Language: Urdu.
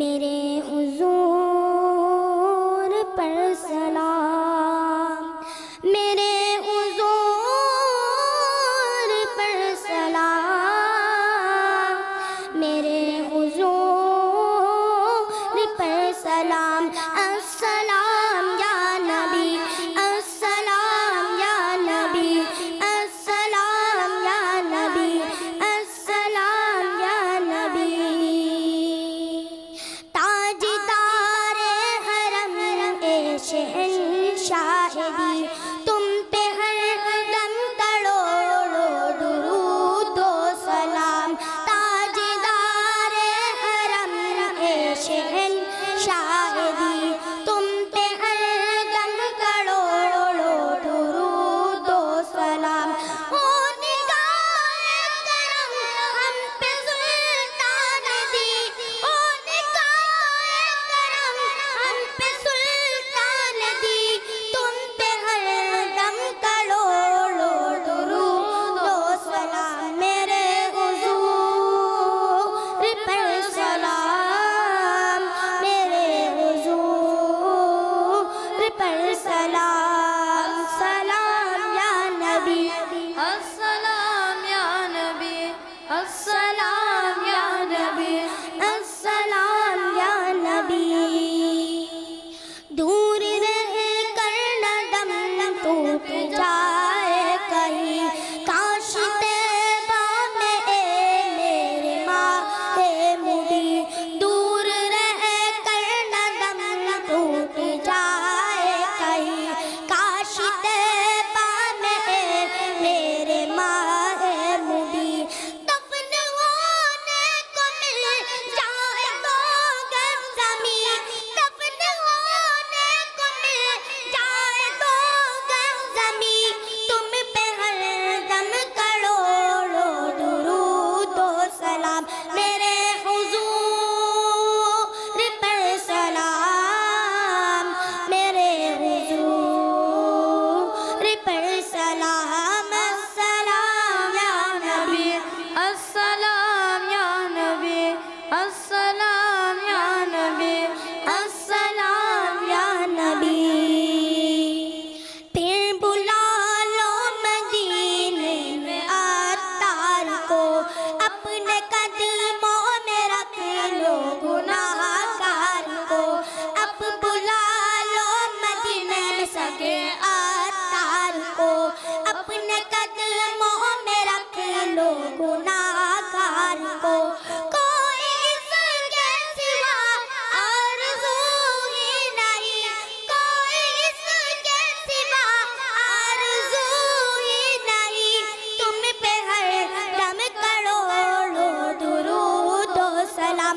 میرے حضور پر سلام، میرے حضور پر سلام، میرے حضور پر سلام۔ السلام یا نبی، السلام یا نبی، السلام یا نبی، السلام یا نبی۔ تاجدار حرم اے شہنشاہ دی، تم پہ ہر دم کروڑوں درود و سلام۔ تاجدار حرم اے شہنشاہ دی، تم پہ ہر دم کروڑوں درود و سلام۔ او نگاہ کرم ہم پہ سلطان دی، او نگاہ کرم ہم پہ سلطان دی، تم پہ ہر دم کروڑوں درود و سلام۔ میرے حضور پر سلام، میرے حضور پر سلام۔ سلام یا نبی، السلام یا نبی، السلام یا نبی، السلام یا نبی۔ دور رہ کر نہ دم ٹوٹ جائے کہیں، کاش طیبہ میں اے میرے ماہ مبین۔ دور رہ کر نہ دم ٹوٹ جائے کہیں، کاش طیبہ میں اے میرے ماہ مبین۔ دفن ہونے کو مل جائے تو گر زمین، دفن ہونے کو مل جائے تو گر زمین، تم پہ ہر دم کروڑوں درود و سلام۔ میرے حضور پر سلام، میرے حضور پر سلام۔ السلام یا نبی، السلام یا نبی، السلام یا نبی، السلام یا نبی۔ پھر بلا لو مدینے میں عطار کو، اپنے قدموں میں رکھ لو گناہگار کو۔ اب بلا لو مدینے میں سگے عطار کو، اپنے قدموں میں رکھ لو گناہگار کو۔ کوئی اس کے سوا آرزو ہی نہیں، کوئی اس کے سوا آرزو ہی نہیں، تم پہ ہر دم کروڑوں درود و سلام۔